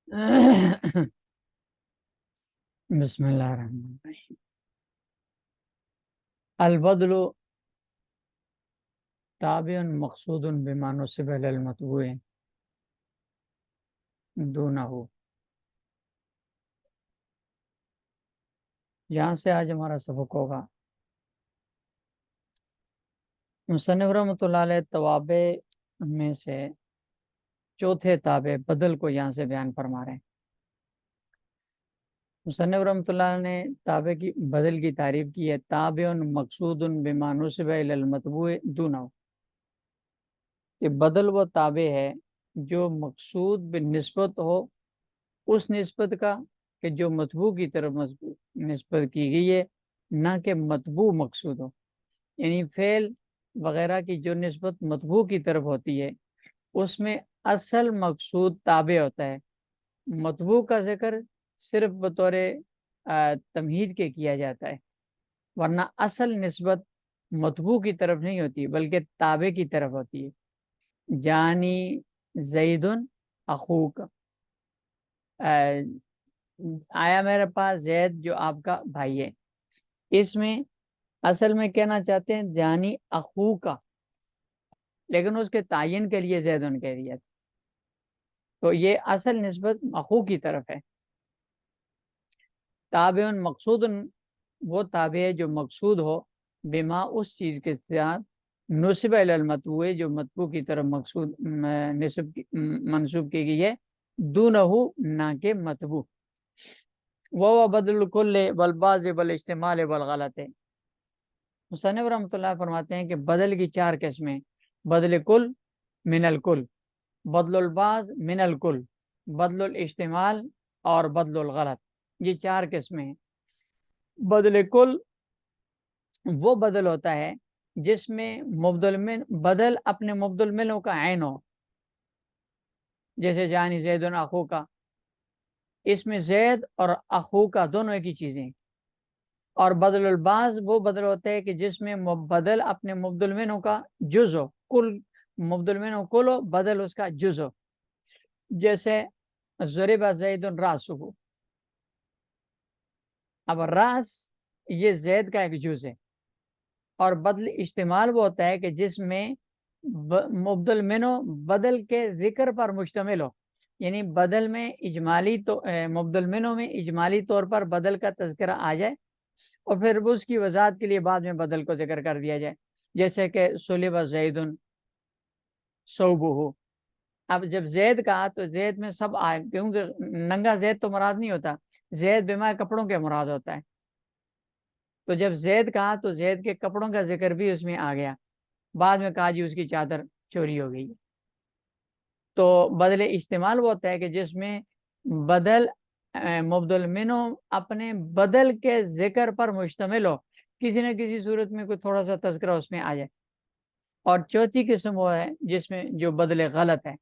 بسم اللہ الرحمن الرحیم۔ البدل تابع مقصود بما نسب الی المطبوع دونہ۔ یہاں سے آج ہمارا سبق ہوگا مصنف رحمۃ اللہ علیہ توابع میں سے چوتھے تابع بدل کو یہاں سے بیان فرما رہے ہیں۔ مصنف رحمۃ اللہ علیہ نے تابع کی بدل کی تعریف کی ہے، تابع مقصود بما نسب الی المطبوع دونہ، کہ بدل وہ تابع ہے جو مقصود بنسبت ہو اس نسبت کا کہ جو مطبوع کی طرف نسبت کی گئی ہے، نہ کہ مطبوع مقصود ہو۔ یعنی فعل وغیرہ کی جو نسبت مطبوع کی طرف ہوتی ہے اس میں اصل مقصود تابع ہوتا ہے، مطبوع کا ذکر صرف بطور تمہید کے کیا جاتا ہے، ورنہ اصل نسبت مطبوع کی طرف نہیں ہوتی بلکہ تابع کی طرف ہوتی ہے۔ جانی زید اخوک، آیا میرے پاس زید جو آپ کا بھائی ہے، اس میں اصل میں کہنا چاہتے ہیں جانی اخو کا، لیکن اس کے تعین کے لیے زیدن کہہ دیا، تو یہ اصل نسبت اخو کی طرف ہے۔ تابع مقصود وہ تابع ہے جو مقصود ہو بما اس چیز کے ساتھ نسب الی المطبوع جو مطبوع کی طرف مقصود منسوب کی گئی ہے، دونہ نہ کہ مطبوع۔ وہ بدل الکل والبعض والاجتمال والغلط ہے۔ مصنف رحمۃ اللہ فرماتے ہیں کہ بدل کی چار قسمیں: بدل کل من الکل، بدل البعض من الکل، بدل الاجتمال اور بدل الغلط، یہ چار قسمیں ہیں۔ بدل کل وہ بدل ہوتا ہے جس میں مبدل من بدل اپنے مبدل منوں کا عین ہو، جیسے جانی زید اخو کا، اس میں زید اور اخو کا دونوں ایک ہی چیزیں۔ اور بدل البعض وہ بدل ہوتا ہے کہ جس میں بدل اپنے مبدل منوں کا جز ہو، کل مبدل منوں کل ہو، بدل اس کا جز ہو، جیسے ضرب زید راسہ، اب راس یہ زید کا ایک جز ہے۔ اور بدل اجتمال وہ ہوتا ہے کہ جس میں مبدل منو بدل کے ذکر پر مشتمل ہو، یعنی بدل میں اجمالی تو مبدل منو میں اجمالی طور پر بدل کا تذکرہ آ جائے اور پھر اس کی وضاحت کے لیے بعد میں بدل کو ذکر کر دیا جائے، جیسے کہ صلب زید صوبہ۔ اب جب زید کہا تو زید میں سب آئے، کیونکہ ننگا زید تو مراد نہیں ہوتا، زید بما کپڑوں کے مراد ہوتا ہے، تو جب زید کہا تو زید کے کپڑوں کا ذکر بھی اس میں آ گیا، بعد میں کہا جی اس کی چادر چوری ہو گئی۔ تو بدل استعمال وہ ہوتا ہے کہ جس میں بدل مبدل منو اپنے بدل کے ذکر پر مشتمل ہو، کسی نہ کسی صورت میں کوئی تھوڑا سا تذکرہ اس میں آ جائے۔ اور چوتھی قسم وہ ہے جس میں جو بدل غلط ہے۔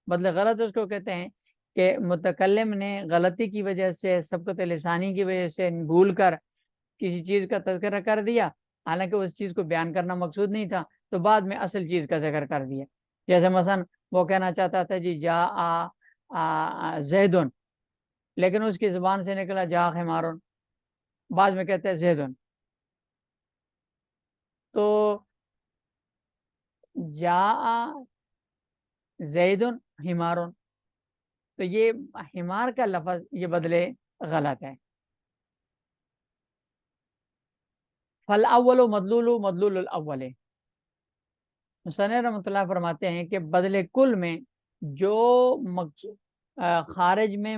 بدل غلط اس کو کہتے ہیں کہ متکلم نے غلطی کی وجہ سے، سبقت لسانی کی وجہ سے بھول کر کسی چیز کا تذکرہ کر دیا، حالانکہ اس چیز کو بیان کرنا مقصود نہیں تھا، تو بعد میں اصل چیز کا ذکر کر دیا۔ جیسے مثلا وہ کہنا چاہتا تھا جی جا زیدن، لیکن اس کی زبان سے نکلا جا خمارن، بعد میں کہتے ہیں زیدن، تو جا زیدن حمارن، تو یہ حمار کا لفظ یہ بدلے غلط ہے۔ فالاول مدلول مدلول الاول، مصنف رحمۃ اللہ فرماتے ہیں کہ بدل کل میں جو خارج میں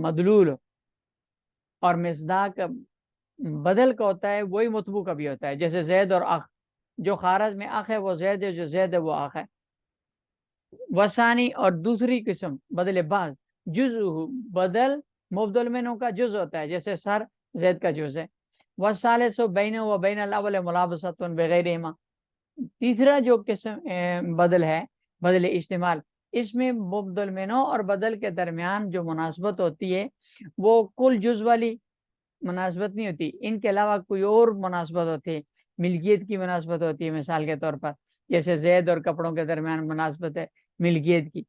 مدلول اور مصداق بدل کا ہوتا ہے وہی مطبوع کا بھی ہوتا ہے، جیسے زید اور اخ، جو خارج میں اخ ہے وہ زید ہے، جو زید ہے وہ اخ ہے۔ وسانی اور دوسری قسم بدل بعض جز، بدل مبدل منوں کا جز ہوتا ہے، جیسے سر زید کا جز ہے۔ والثالث بین و بین الاول ملابسۃ بغیرہما، تیسرا جو قسم بدل ہے بدل استعمال، اس میں مبدل منو اور بدل کے درمیان جو مناسبت ہوتی ہے وہ کل جز والی مناسبت نہیں ہوتی، ان کے علاوہ کوئی اور مناسبت ہوتی ہے، ملکیت کی مناسبت ہوتی ہے، مثال کے طور پر جیسے زید اور کپڑوں کے درمیان مناسبت ہے ملکیت کی۔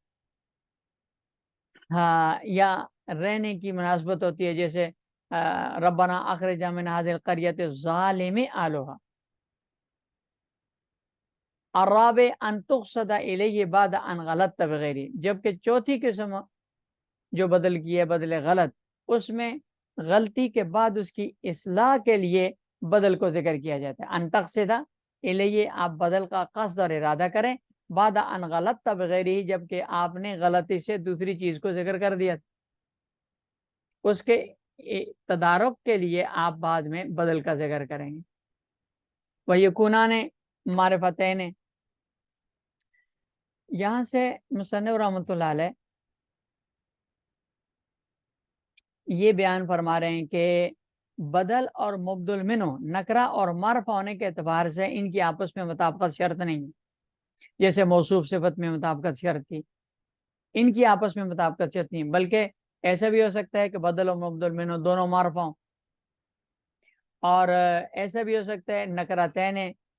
ہاں، یا رہنے کی مناسبت ہوتی ہے، جیسے ربنا اخرجنا من هذه القرية الظالم اهلها. الرابع ان تقصد الیہ بعد ان غلطت بغیری، جبکہ چوتھی قسم جو بدل کی ہے بدل غلط، اس میں غلطی کے بعد اس کی اصلاح کے لیے بدل کو ذکر کیا جاتا ہے. ان تقصد الیہ، آپ بدل کا قصد اور ارادہ کریں، بعد ان غلطت بغیری، جبکہ آپ نے غلطی سے دوسری چیز کو ذکر کر دیا، اس کے تدارک کے لیے آپ بعد میں بدل کا ذکر کریں گے. وَيَكُونَانِ معرفتین، یہاں سے مصنف رحمۃ اللہ علیہ یہ بیان فرما رہے ہیں کہ بدل اور مبدل منہ نکرہ اور معرفہ ہونے کے اعتبار سے ان کی آپس میں مطابقت شرط نہیں ہے، جیسے موصوف صفت میں مطابقت شرط تھی، ان کی آپس میں مطابقت شرط نہیں، بلکہ ایسا بھی ہو سکتا ہے کہ بدل اور مبدل منہ دونوں معرفہ ہوں، اور ایسا بھی ہو سکتا ہے نکرتین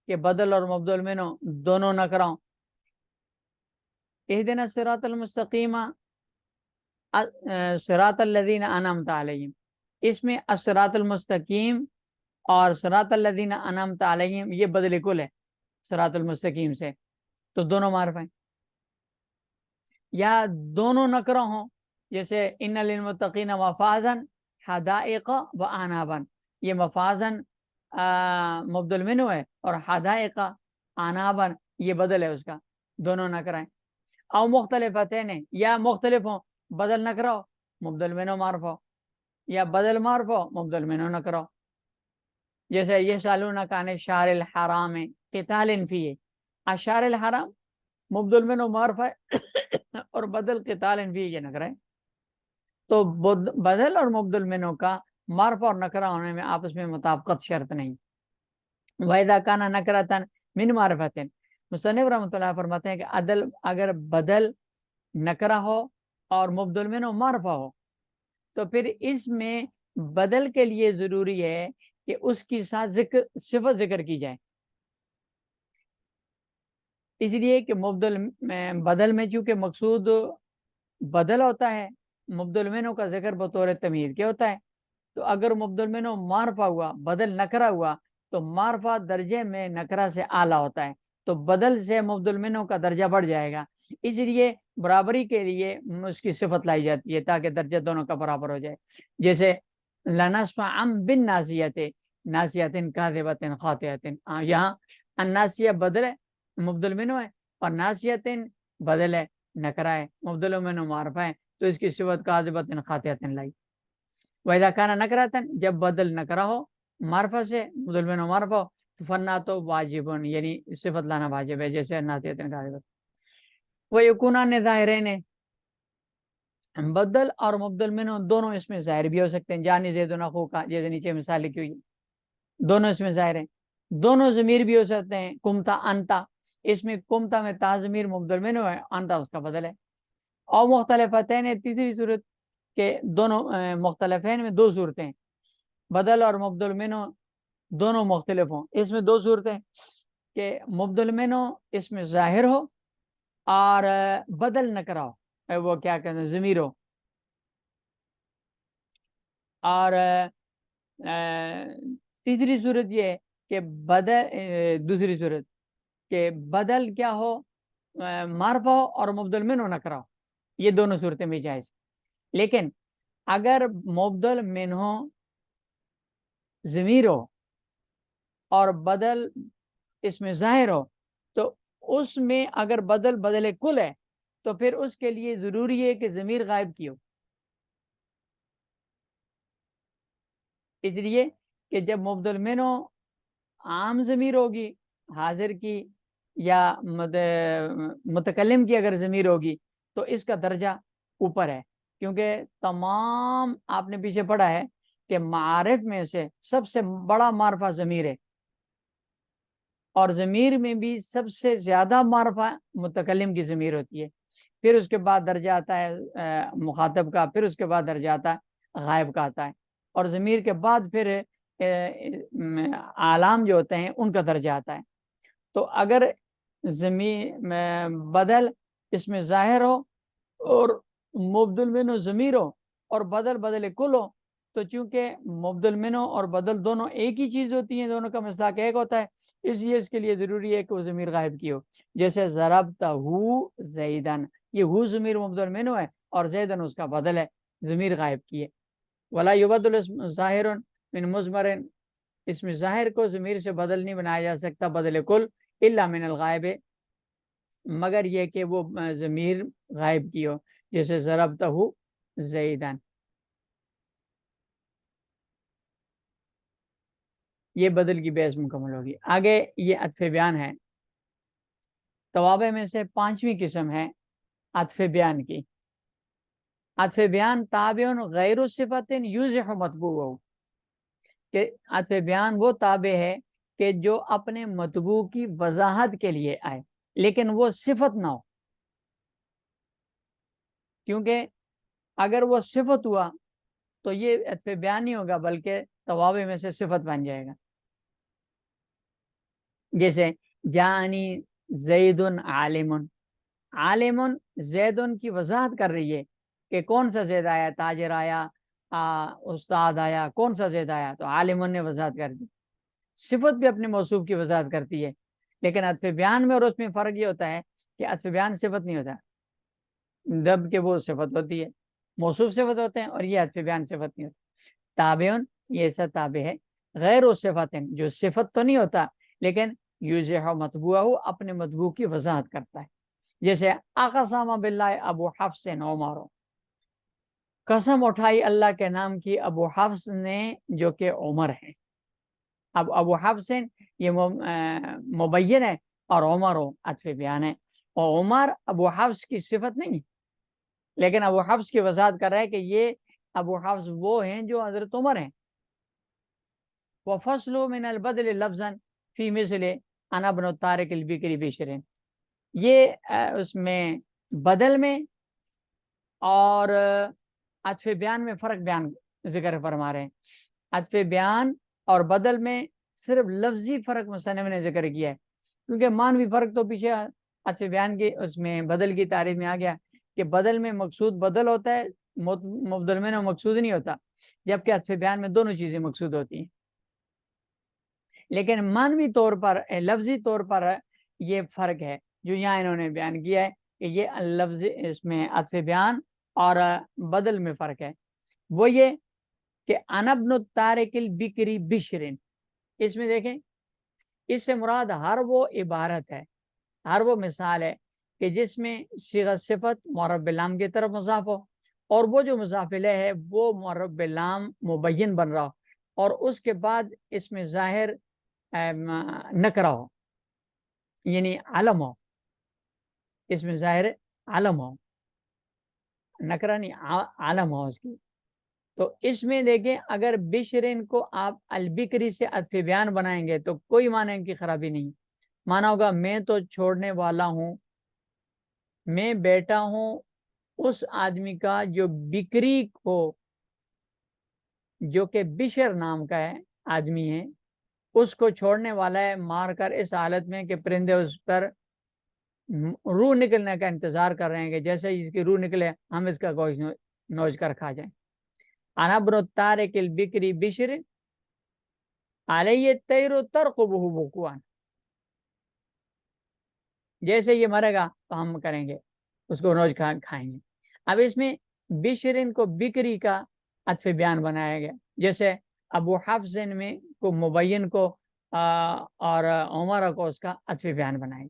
کہ بدل اور مبدل منہ دونوں نکرہ ہوں. اہدنا الصراط المستقیم صراط الذین انعمت علیہم، اس میں الصراط المستقیم اور صراط الذین انعمت علیہم یہ بدل کل ہے صراط المستقیم سے، تو دونوں معرفہ ہیں. یا دونوں نکرہ ہوں، جیسے ان للمتقین مفازا حدائق و عنابا، یہ مفازا مبدل منہ ہے، اور حدائق عنابا یہ بدل ہے اس کا، دونوں نکرہ ہیں. او مختلفتین، یا مختلف ہوں، بدل نکرہ ہو مبدل منہ معرفہ ہو، یا بدل معرفہ ہو مبدل منہ نکرہ ہو. جیسے یہ سالونک عن الشہر الحرام قتال فیہ، الشہر الحرام مبدل منہ معرفہ ہے اور بدل قتال فیہ یہ نکرہ ہے. تو بدل اور مبدل منہ کا معرفہ اور نکرہ ہونے میں آپس میں مطابقت شرط نہیں. وَإِذَا كَانَ نَكْرَةً مِنْ مَعْرِفَةٍ، مصنف رحمۃ اللہ فرماتے ہیں کہ اگر بدل نکرہ ہو اور مبدل منہ معرفہ ہو، تو پھر اس میں بدل کے لیے ضروری ہے کہ اس کی ساتھ صفت ذکر کی جائے، اس لیے کہ بدل میں چونکہ مقصود بدل ہوتا ہے، مبدل منہ کا ذکر بطور تمہید کے ہوتا ہے. تو اگر مبدل منہ معرفہ ہوا، بدل نکرہ ہوا، تو معرفہ درجے میں نکرہ سے اعلیٰ ہوتا ہے، تو بدل سے مبدل منہ کا درجہ بڑھ جائے گا، اس لیے برابری کے لیے اس کی صفت لائی جاتی ہے تاکہ درجہ دونوں کا برابر ہو جائے. جیسے لنسفعا بالناصیۃ، ناصیۃ کاذبۃ خاطئۃ، یہاں الناصیہ بدل ہے مبدل منہ ہے، اور ناصیۃ بدل ہے نکرہ ہے، مبدل منہ معرفہ ہے، تو اس کی صفت کاذبۃ خاطئۃ لائی. وَإِذَا كَانَ نَكْرَةً، جب بدل نکرہ ہو معرفہ سے، مبدل منہ معرفہ ہو، تو فنا تو واجب، یعنی صفت لانا واجب ہے، جیسے ناصیۃ کاذبۃ. وَيَكُونَانِ ظَاہِرَيْنِ، بدل اور مبدل منہ دونوں اس میں ظاہر بھی ہو سکتے ہیں، جانی زید اخوہ کا، جیسے نیچے مثال لکھی ہوئی، دونوں اس میں ظاہر ہیں. دونوں ضمیر بھی ہو سکتے ہیں، کمتا انتا، اس میں کمتا میں تا ضمیر مبدل منہ ہے، انتا اس کا بدل ہے. اور مختلفتین، تیسری صورت کہ دونوں مختلفین میں دو صورتیں، بدل اور مبدل منہ دونوں مختلف ہوں. اس میں دو صورتیں کہ مبدل منہ اس میں ظاہر ہو اور بدل نکرہ ہو، وہ کیا کہتے ہیں ضمیر ہو. اور تیسری صورت یہ ہے کہ دوسری صورت کہ بدل کیا ہو معرفہ ہو اور مبدل منہ نکرہ ہو، یہ دونوں صورتیں بھی جائز. لیکن اگر مبدل منہ ضمیر ہو اور بدل اس میں ظاہر ہو، تو اس میں اگر بدل کل ہے تو پھر اس کے لیے ضروری ہے کہ ضمیر غائب کی ہو، اس لیے کہ جب مبدل منہ عام ضمیر ہوگی حاضر کی یا متکلم کی اگر ضمیر ہوگی تو اس کا درجہ اوپر ہے، کیونکہ تمام آپ نے پیچھے پڑھا ہے کہ معارف میں سے سب سے بڑا معرفہ ضمیر ہے، اور ضمیر میں بھی سب سے زیادہ معرفہ متکلم کی ضمیر ہوتی ہے، پھر اس کے بعد درجہ آتا ہے مخاطب کا، پھر اس کے بعد درجہ آتا ہے غائب کا آتا ہے، اور ضمیر کے بعد پھر اعلام جو ہوتے ہیں ان کا درجہ آتا ہے. تو اگر بدل اس میں ظاہر ہو اور مبدل منو ضمیر ہو اور بدل بدل کل ہو، تو چونکہ مبدل منو اور بدل دونوں ایک ہی چیز ہوتی ہیں، دونوں کا مصداق ایک ہوتا ہے، اس لیے اس کے لیے ضروری ہے کہ وہ ضمیر غائب کی ہو. جیسے ضربتہ زیدن، یہ ہو ضمیر مبدل منو ہے اور زیدن اس کا بدل ہے، ضمیر غائب کی ہے. ولا یبدل اسم ظاہر من مضمر، اس میں ظاہر کو ضمیر سے بدل نہیں بنایا جا سکتا بدل کل، الا من الغائب، مگر یہ کہ وہ ضمیر غائب کی ہو، جیسے ضربتہ زیدن. یہ بدل کی بحث مکمل ہوگی. آگے یہ عطف بیان ہے. توابع میں سے 5ویں قسم ہے عطف بیان کی. عطف بیان تابع غیر صفت یوضح مطبوع، کہ عطف بیان وہ تابع ہے کہ جو اپنے مطبوع کی وضاحت کے لیے آئے لیکن وہ صفت نہ ہو، کیونکہ اگر وہ صفت ہوا تو یہ عطف بیان نہیں ہوگا بلکہ توابع میں سے صفت بن جائے گا. جیسے جانی زید عالم، عالم زید کی وضاحت کر رہی ہے کہ کون سا زید آیا، تاجر آیا، استاد آیا، کون سا زید آیا، تو عالم نے وضاحت کر دی. صفت بھی اپنے موصوف کی وضاحت کرتی ہے، لیکن عطف بیان میں اور اس میں فرق یہ ہوتا ہے کہ عطف بیان صفت نہیں ہوتا، جب کہ وہ صفت ہوتی ہے، موصوف صفت ہوتے ہیں، اور یہ عطف بیان صفت نہیں ہوتا. تابعن یہ ایسا تابع ہے غیر و صفت، جو صفت تو نہیں ہوتا لیکن یوضح مطبوعہ اپنے مطبوع کی وضاحت کرتا ہے. جیسے اقسم باللہ ابو حفص عمر، قسم اٹھائی اللہ کے نام کی ابو حفص نے جو کہ عمر ہے. اب ابو حفص یہ مبین ہے اور عمر عطف بیان ہے، اور عمر ابو حفص کی صفت نہیں، لیکن ابو حفص کی وضاحت کر رہا ہے کہ یہ ابو حفص وہ ہیں جو حضرت عمر ہیں. وَفَصْلُ مِنَ الْبَدْلِ لَفْظًا فِي مِثْلِ أَنَا ابْنُ الطارق البکری بشر، یہ اس میں بدل میں اور عطف بیان میں فرق بیان ذکر فرما رہے ہیں. عطف بیان اور بدل میں صرف لفظی فرق مصنف نے ذکر کیا ہے، کیونکہ معنوی فرق تو پیچھے عطف بیان کی اس میں بدل کی تعریف میں آ گیا کہ بدل میں مقصود بدل ہوتا ہے، مبدل میں مقصود نہیں ہوتا، جبکہ عطف بیان میں دونوں چیزیں مقصود ہوتی ہیں. لیکن معنوی طور پر لفظی طور پر یہ فرق ہے جو یہاں انہوں نے بیان کیا ہے کہ یہ لفظ اس میں عطف بیان اور بدل میں فرق ہے. وہ یہ کہ انا ابن الطارق البکری بشرن، اس میں دیکھیں اس سے مراد ہر وہ عبارت ہے، ہر وہ مثال ہے کہ جس میں صیغہ صفت معرب باللام کی طرف مضاف ہو، اور وہ جو مضاف الیہ ہے وہ معرب باللام مبین بن رہا ہو، اور اس کے بعد اس میں ظاہر نکرہ ہو، یعنی علم ہو، اس میں ظاہر علم ہو، نکرہ نہیں علم ہو اس کی. تو اس میں دیکھیں اگر بشرین کو آپ البکری سے عطف بیان بنائیں گے تو کوئی معنی کی خرابی نہیں. مانا ہوگا میں تو چھوڑنے والا ہوں، میں بیٹا ہوں اس آدمی کا جو بکری کو، جو کہ بشر نام کا ہے آدمی ہے، اس کو چھوڑنے والا ہے مار کر اس حالت میں کہ پرندے اس پر روح نکلنے کا انتظار کر رہے ہیں کہ جیسے اس کی روح نکلے ہم اس کا گوشت نوچ کر کھا جائیں. انا ابن الطارق البکری بشر علیہ الطیر ترقبہ بکوان، جیسے یہ مرے گا تو ہم کریں گے اس کو نوچ کھائیں گے. اب اس میں بشرین کو بکری کا عطف بیان بنایا گیا، جیسے ابو حفص میں کو مبین کو اور عمر کو اس کا عطف بیان بنائے،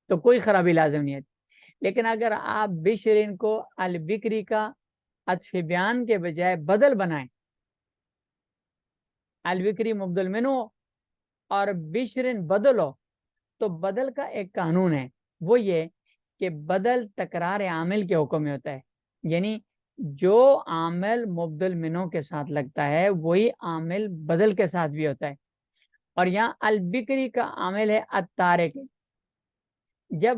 تو کوئی خرابی لازم نہیں ہے. لیکن اگر آپ بشرین کو البکری کا عطف بیان کے بجائے بدل بنائیں، البکری مبدل منو اور بشرین بدل ہو، تو بدل کا ایک قانون ہے، وہ یہ کہ بدل تکرار عامل کے حکم میں ہوتا ہے، یعنی جو عامل مبدل منو کے ساتھ لگتا ہے وہی عامل بدل کے ساتھ بھی ہوتا ہے. اور یہاں البکری کا عامل ہے الطارق، جب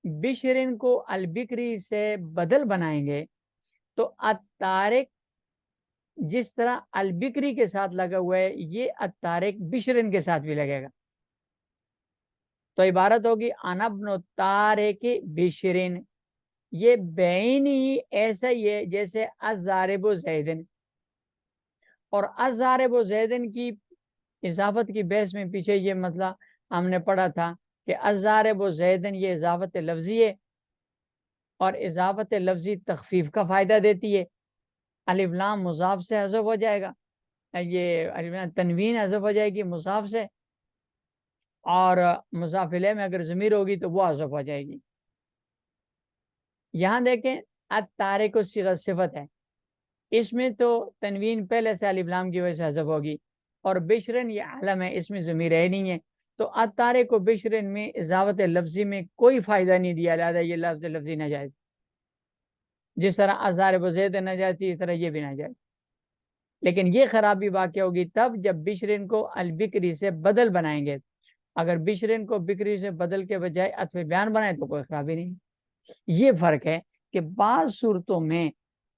بشرین کو البکری سے بدل بنائیں گے تو الطارق جس طرح البکری کے ساتھ لگا ہوا ہے یہ الطارق بشرین کے ساتھ بھی لگے گا. تو عبارت ہوگی انا ابن الطارق بشرین، یہ بین ہی ایسا ہی ہے جیسے الضارب زیدن، اور الضارب زیدن کی اضافت کی بحث میں پیچھے یہ مسئلہ ہم نے پڑھا تھا کہ الضارب زیدن یہ اضافت لفظی ہے، اور اضافت لفظی تخفیف کا فائدہ دیتی ہے۔ الف لام مضاف سے حذف ہو جائے گا، یہ الف لام تنوین حذف ہو جائے گی مضاف سے، اور مضاف الیہ میں اگر ضمیر ہوگی تو وہ حذف ہو جائے گی۔ یہاں دیکھیں الطارق صفت ہے، اس میں تو تنوین پہلے سے الف لام کی وجہ سے حذف ہوگی، اور بشرن یہ علم ہے، اس میں ضمیر ہے نہیں ہے، تو الطارق و بشرن میں اضافت لفظی میں کوئی فائدہ نہیں دیا، لہٰذا یہ لفظ لفظی ناجائز، جس طرح الضارب زید ناجائز تھی اس طرح یہ بھی ناجائز۔ لیکن یہ خرابی واقع ہوگی تب جب بشرن کو البکری سے بدل بنائیں گے، اگر بشرن کو بکری سے بدل کے بجائے عطف بیان بنائے تو کوئی خرابی نہیں۔ یہ فرق ہے کہ بعض صورتوں میں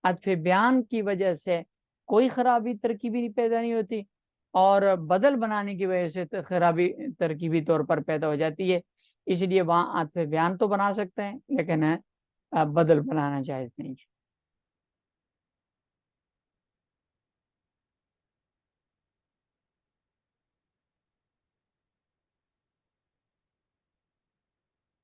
عطف بیان کی وجہ سے کوئی خرابی ترکیبی پیدا نہیں ہوتی، اور بدل بنانے کی وجہ سے خرابی ترکیبی طور پر پیدا ہو جاتی ہے، اس لیے وہاں عطف بیان تو بنا سکتے ہیں لیکن بدل بنانا جائز نہیں ہے۔